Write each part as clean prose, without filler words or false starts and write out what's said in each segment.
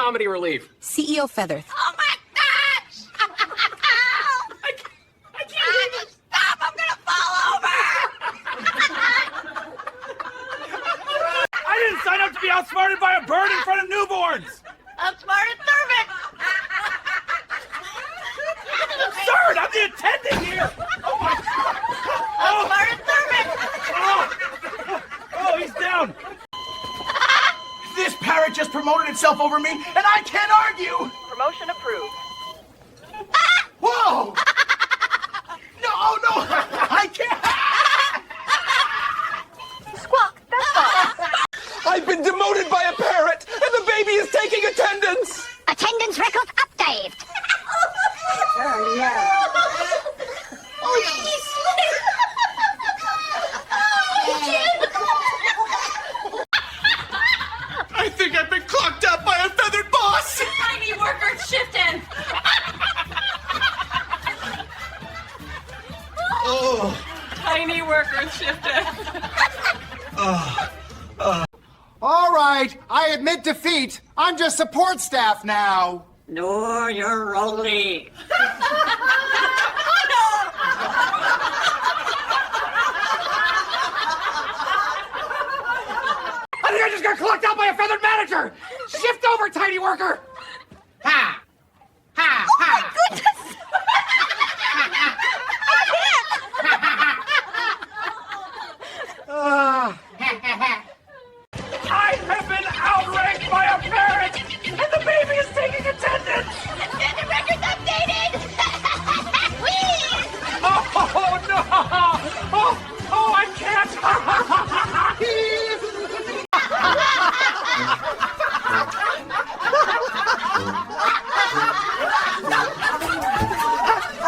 comedy relief. CEO Featherth. Oh my gosh! I can't even Stop! I'm gonna fall over! I didn't sign up to be outsmarted by a bird in front of newborns! Outsmarted servant! Absurd! I'm the attendant here! Oh my God! Outsmarted servant! Oh, he's down! This parrot just promoted itself over me, and I can't argue! Promotion approved. Whoa! No, oh no! I can't! Squawk, that's all. I've been demoted by a parrot, and the baby is taking attendance! Attendance record update! Oh no! Oh jeez! I think I've been clocked out by a feathered boss! Tiny worker shifting! Oh. Tiny worker shifting! All right, I admit defeat. I'm just support staff now. No, you're rolling. I think I just got clocked out by a feathered manager! Shift over, tiny worker! Ha! Ha! Ha! I have been outranked by a parrot, and the baby is taking attendance! Attendance records updated! Oh no! Oh, I can't!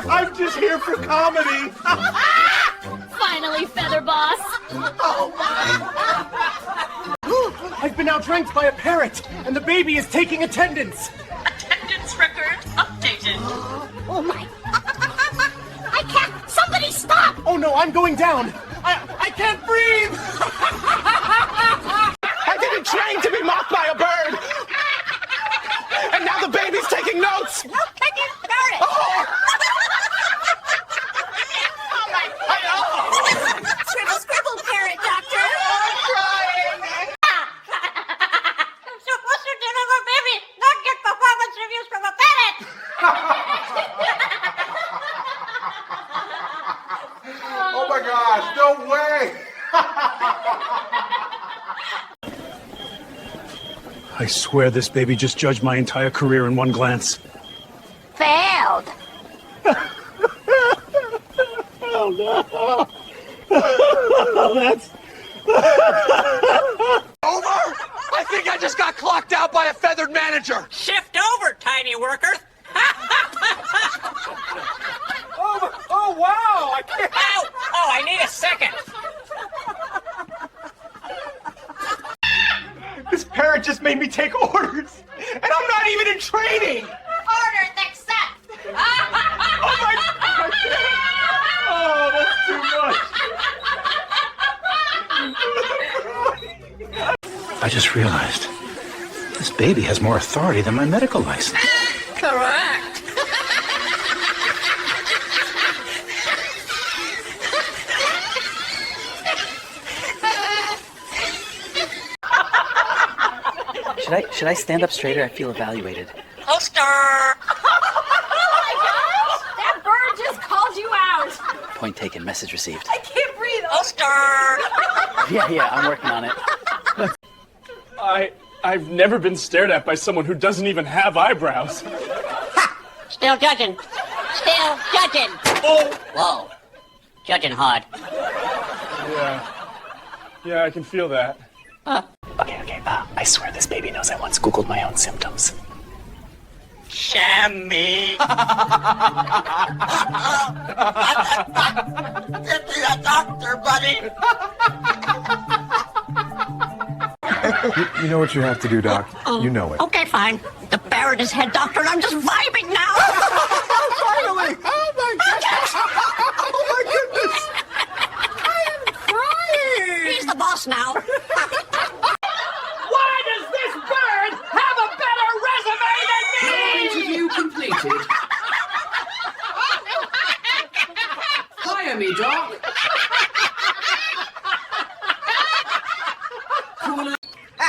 I'm just here for comedy. Finally, Feather Boss! I've been outranked by a parrot, and the baby is taking attendance. Attendance record updated. Oh my! I can't! Somebody stop! Oh no, I'm going down. I can't breathe. I didn't train to be mocked by a bird! And now the baby's taking notes! No, can you start it? Scribble, scribble, parrot doctor! I'm supposed to deliver babies, not get performance reviews from a parrot! Oh my gosh, no way! I swear this baby just judged my entire career in one glance. Failed! Oh no! That's... Over? I think I just got clocked out by a feathered manager! Shift over, tiny worker. Oh wow! I can't. Ow! Oh, I need a second. This parrot just made me take orders! And I'm not even in training! Order accept! Oh my God! Oh, that's too much! I just realized this baby has more authority than my medical license. Correct. Should I stand up straighter? I feel evaluated. Poster. That bird just called you out! Point taken. Message received. I can't breathe! Poster. Yeah, I'm working on it. I've never been stared at by someone who doesn't even have eyebrows. Still judging. Still judging. Oh! Whoa. Judging hard. Yeah, I can feel that. Okay. I swear this baby knows I once Googled my own symptoms. Shammy. Get me a doctor, buddy. You know what you have to do, Doc. You know it. Okay, fine. The parrot is head doctor and I'm just vibing now! Finally! Oh my gosh! Oh my goodness! I am crying! He's the boss now. Why does this bird have a better resume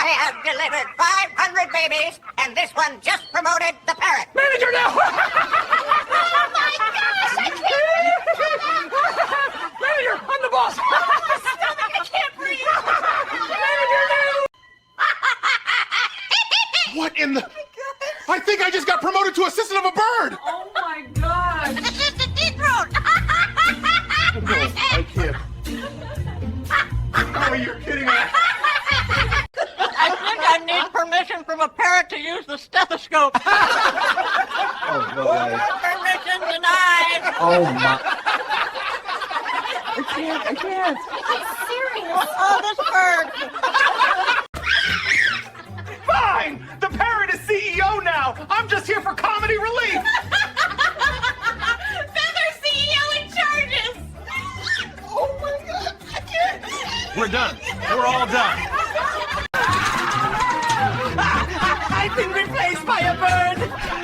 I have delivered 500 babies, and this one just promoted the parrot. Manager now! Oh my gosh, I can't Manager, I'm the boss! stomach, I can't breathe. What in the... I think I just got promoted to assistant of a bird! Oh my god! Assistant dethrone. I can't. Oh, you're kidding me. I think I need permission from a parrot to use the stethoscope. Oh, no way. Permission denied. Oh my. I can't. Oh, this bird. Fine! The parrot is CEO now! I'm just here for comedy relief! Feather CEO in charges. Oh, my God. I can't. We're done. We're all done. I've been replaced by a bird!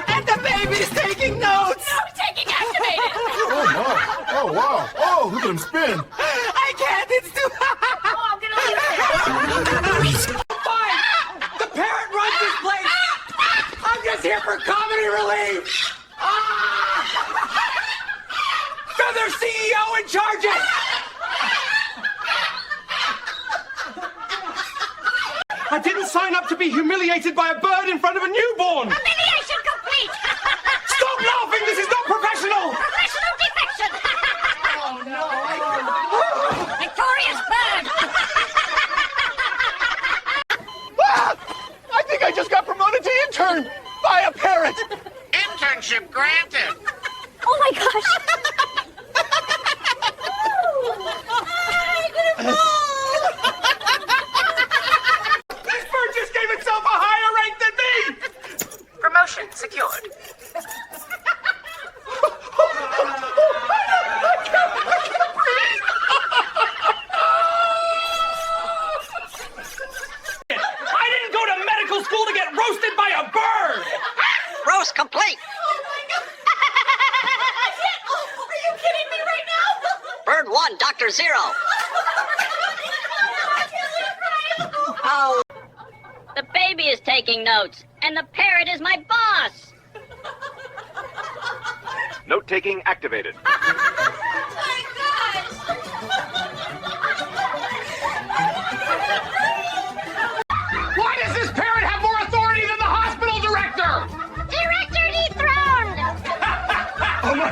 And the baby's taking notes! No, taking activated. Oh, my. Oh, wow. Oh, look at him spin. I can't! It's too... Oh, I'm gonna lose it. Fine! The parrot runs this place! I'm just here for comedy relief! Feather CEO in charges! I didn't sign up to be humiliated by a bird in front of a newborn! Humiliation complete. Stop laughing! This is not professional! Professional defection. Oh, no! Victorious bird. Ah! I think I just got promoted to intern by a parrot! Internship granted. Oh my gosh. This bird just gave itself a higher rank than me! Promotion secured. I didn't go to medical school to get roasted by a bird! Roast complete. Are you kidding me right now? Bird 1, Dr. Zero. Oh. The baby is taking notes, and the parrot is my boss. Note taking activated. Why does this parrot have more authority than the hospital director? Director dethroned. Oh my!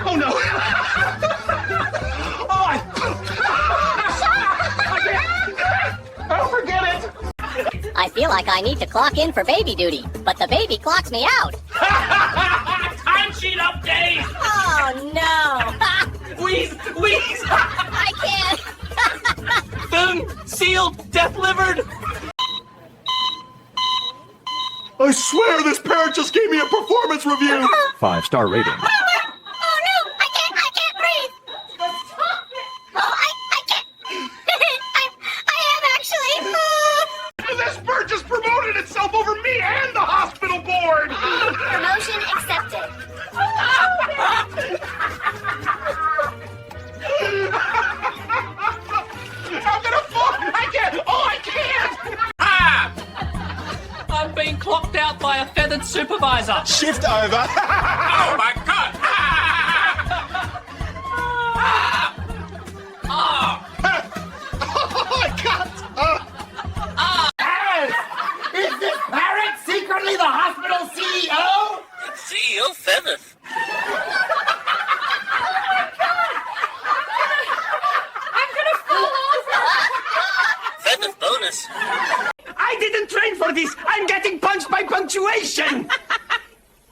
Oh no! Oh, I can't! Oh, forget it! I feel like I need to clock in for baby duty, but the baby clocks me out. Timesheet update! Oh no! Wheeze! Wheeze! I can't! Boom! Sealed! Death livered! I swear this parrot just gave me a performance review. 5-star rating. Oh no! I can't breathe. Oh, I can't. I am actually. This bird just promoted itself over me and the hospital board! Promotion accepted. I'm gonna fall! I can't! Oh, I can't! I'm being clocked out by a feathered supervisor. Shift over. Oh my god. Oh, I can't. Is this parrot secretly the hospital CEO? CEO Feathers. Feathers bonus. I didn't train for this! I'm getting punched by punctuation!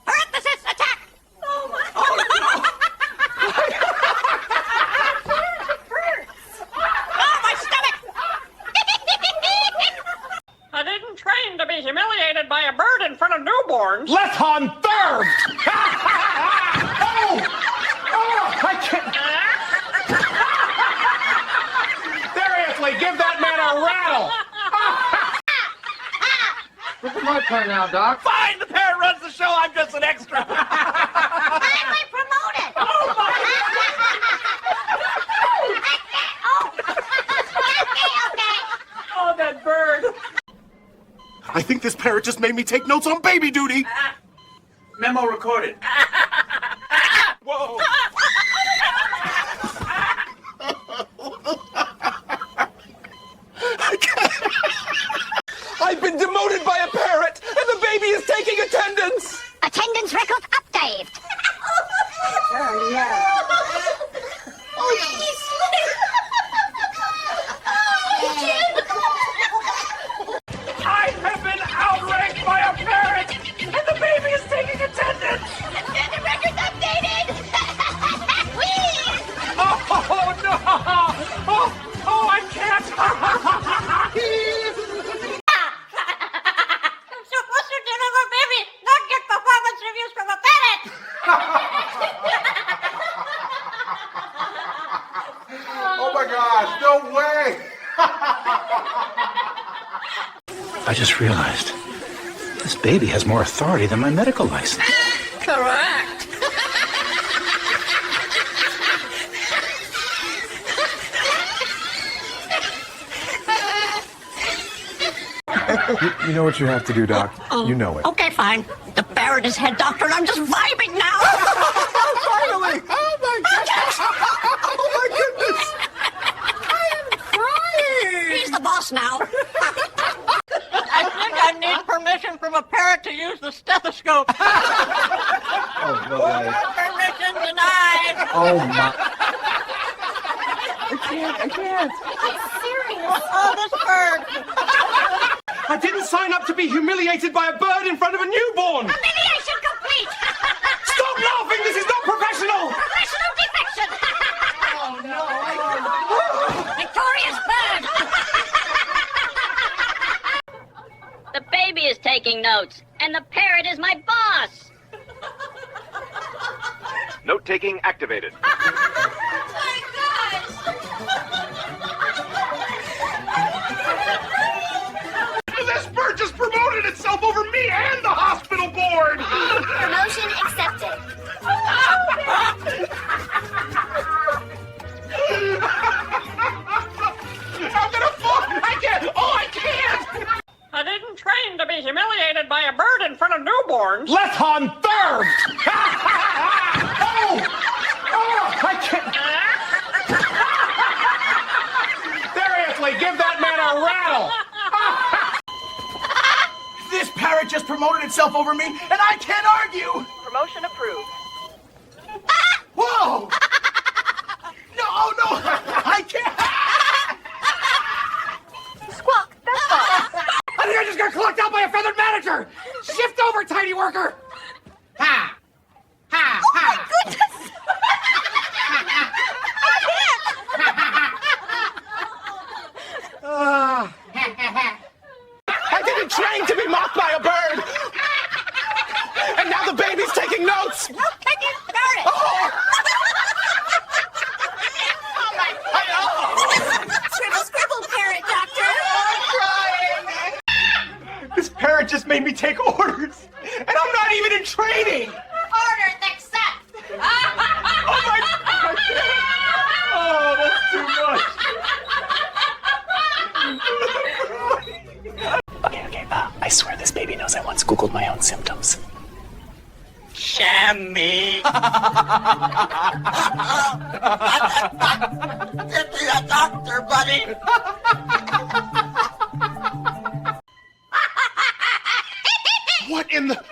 Parenthesis attack. Oh my. Oh, my stomach. I didn't train to be humiliated by a bird in front of newborns. Left on third! Oh! Oh! I can't... Seriously, give that man a rattle! This is my turn now, Doc. Fine! The parrot runs the show, I'm just an extra! Finally promoted. Oh my... Okay. Oh, that bird! I think this parrot just made me take notes on baby duty. Memo recorded. Whoa. I can't. I've been demoted by a parrot, and the baby is taking attendance. Attendance record update. Oh, no. I have been outranked by a parrot, and the baby is taking attendance. Attendance record updated. Oh no! Oh, I can't! I'm supposed to deliver baby, not get performance reviews from a parrot. Oh my gosh, no way! I just realized this baby has more authority than my medical license. Correct. You know what you have to do, Doc. You know it. Okay, fine. The Parrot is head doctor and I'm just vibing now. Finally! Oh my gosh! Oh my goodness! I am crying! He's the boss now. I think I need permission from a parrot to use the stethoscope. Oh, no way. Permission denied. Oh my... I can't. Oh, this bird. I didn't sign up to be humiliated by a bird in front of a newborn. Humiliation complete. Stop laughing! This is not professional! Professional defection. Oh, no. Victorious bird. The baby is taking notes, and the parrot is my boss. Note taking activated. This bird just promoted itself over me and the hospital board! Promotion accepted. I'm gonna fall! I can't! Oh, I can't! I didn't train to be humiliated by a bird in front of newborns. Left on third! Oh! Oh! I can't! Seriously, give that man a rattle! This parrot just promoted itself over me, and I can't argue! Promotion approved. Whoa! No, oh no! I can't! Squawk, that's all. I think I just got clocked out by a feathered manager! Shift over, tiny worker! Ha! Ha! Ha! I didn't train to be mocked by a bird! And now the baby's taking notes! No taking parrot. Scribble, scribble, parrot doctor. This parrot just made me take orders! And I'm not even in training! Order accept. Oh my God! Oh, that's too much! Okay, I swear this baby knows I once Googled my own symptoms. Shammy. Get to the doctor, buddy. What in the...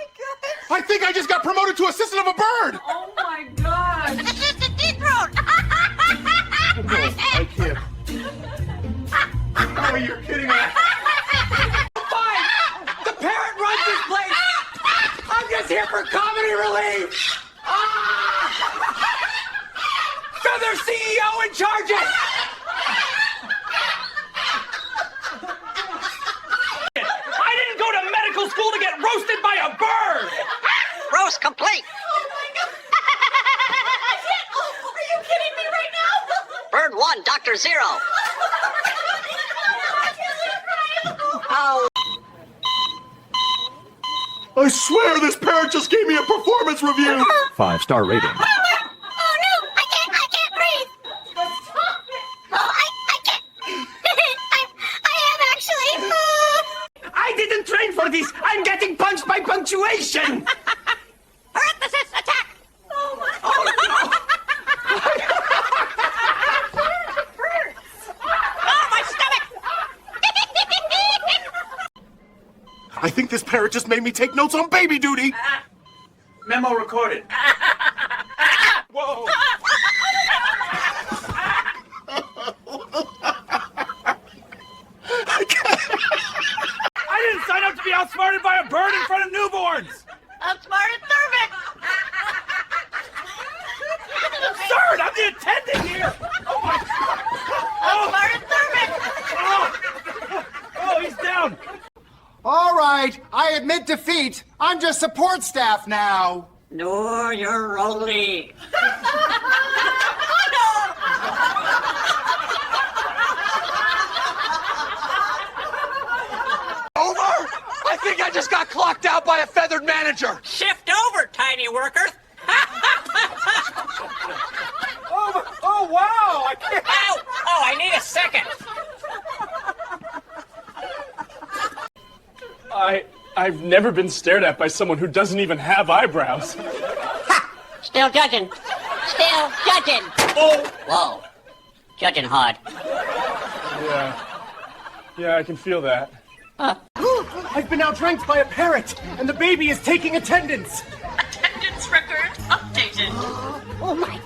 I think I just got promoted to assistant of a bird! Oh my god. Assistant dethrone. I can't. Oh, you're kidding me. Fine! The parrot runs this place! I'm just here for comedy relief! Feather CEO in charge it! I didn't go to medical school to get roasted by a bird! Roast complete. Are you kidding me right now? Bird 1, Dr. 0. Oh. I swear this parrot just gave me a performance review! 5-star rating. Oh no! I can't breathe. Oh, I can't. I am actually. I didn't train for this! I'm getting punched by punctuation! Parenthesis attack! Oh my Oh, my stomach! I think this parrot just made me take notes on baby duty. Memo recorded. Whoa. I didn't sign up to be outsmarted by a bird in front of newborns! Outsmarted servant! Absurd! I'm the attendant here! Oh my God! Outsmarted servant! Oh, he's down! All right, I admit defeat. I'm just support staff now. No, you're Rolly. Over? I think I just got clocked out by a feathered manager. Shift over, tiny worker. Oh wow! I can't. Ow! Oh, I need a second. I've never been stared at by someone who doesn't even have eyebrows. Still judging. Still judging. Oh! Whoa. Judging hard. Yeah, I can feel that. I've been outranked by a parrot, and the baby is taking attendance. Attendance record updated. Oh my!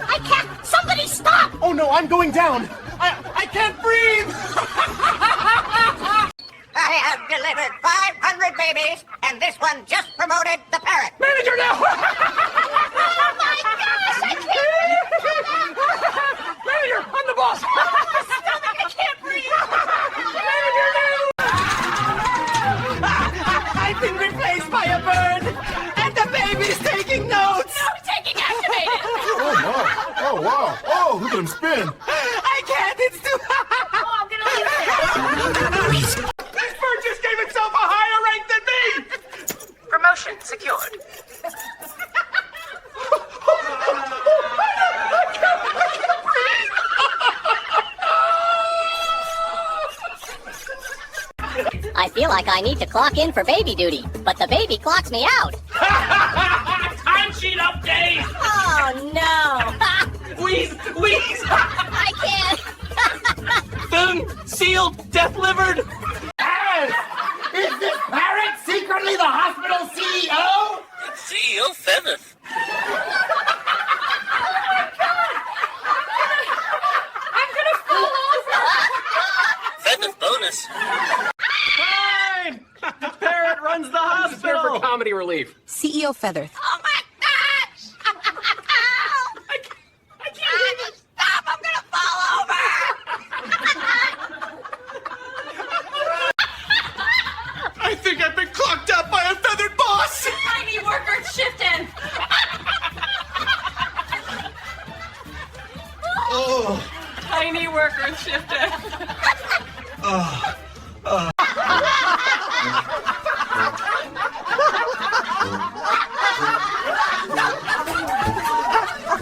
I can't! Somebody stop! Oh no, I'm going down. I can't breathe. I have delivered 500 babies, and this one just promoted the parrot. Manager now. Oh my gosh! I can't! Manager, I'm the boss. Stomach, I can't breathe! I've been replaced by a bird, and the baby's taking notes. No, taking activated! Oh my! Oh wow! Oh, look at him spin. I can't. It's too. Oh, I'm gonna lose it! This bird just gave itself a higher rank than me. Promotion secured. I feel like I need to clock in for baby duty, but the baby clocks me out. Timesheet update. Oh no! Wheeze. I can't! Boom. Sealed. Death livered. Yes! Is this parrot secretly the hospital CEO? CEO Feathers. I'm gonna fall over! Feathers bonus. Fine! The parrot runs the hospital! Comedy relief. CEO Featherth. Oh my gosh! I can't even stop! I'm gonna fall over! I think I've been clocked out by a feathered boss. Tiny worker shifting! Tiny worker shifted.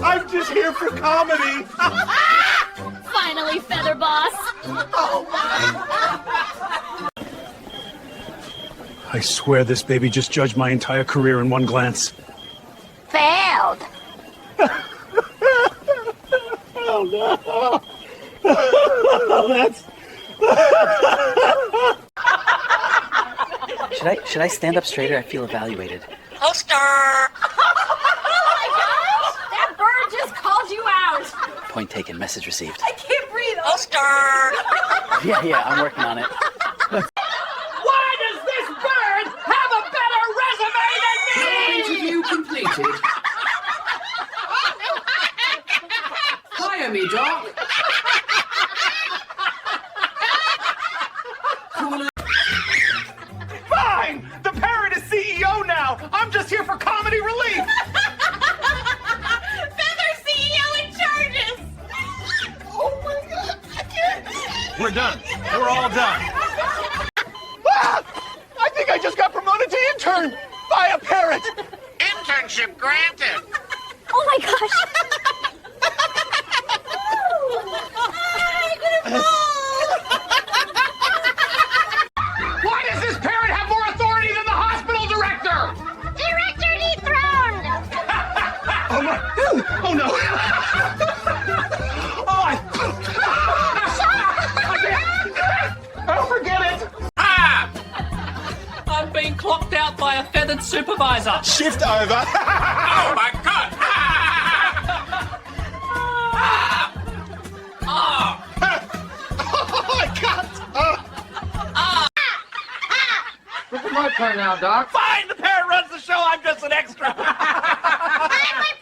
I'm just here for comedy. Finally, Feather Boss! I swear this baby just judged my entire career in one glance. Failed! Should I stand up straighter? I feel evaluated. Poster. Oh my gosh! That bird just called you out! Point taken. Message received. I can't breathe! Poster. Yeah, I'm working on it. Why does this bird have a better resume than me? Interview completed. Hire me, Doc. Fine. The parrot is CEO now. I'm just here for comedy relief. Feather CEO in charges! Oh my god, I can't! We're done. We're all done. Ah! I think I just got promoted to intern by a parrot. Internship granted. Oh my gosh! Why does this being clocked out by a feathered supervisor. Shift over. Oh my god! Oh, I can't. This is my turn now, Doc. Fine, the parrot runs the show. I'm just an extra. I'm my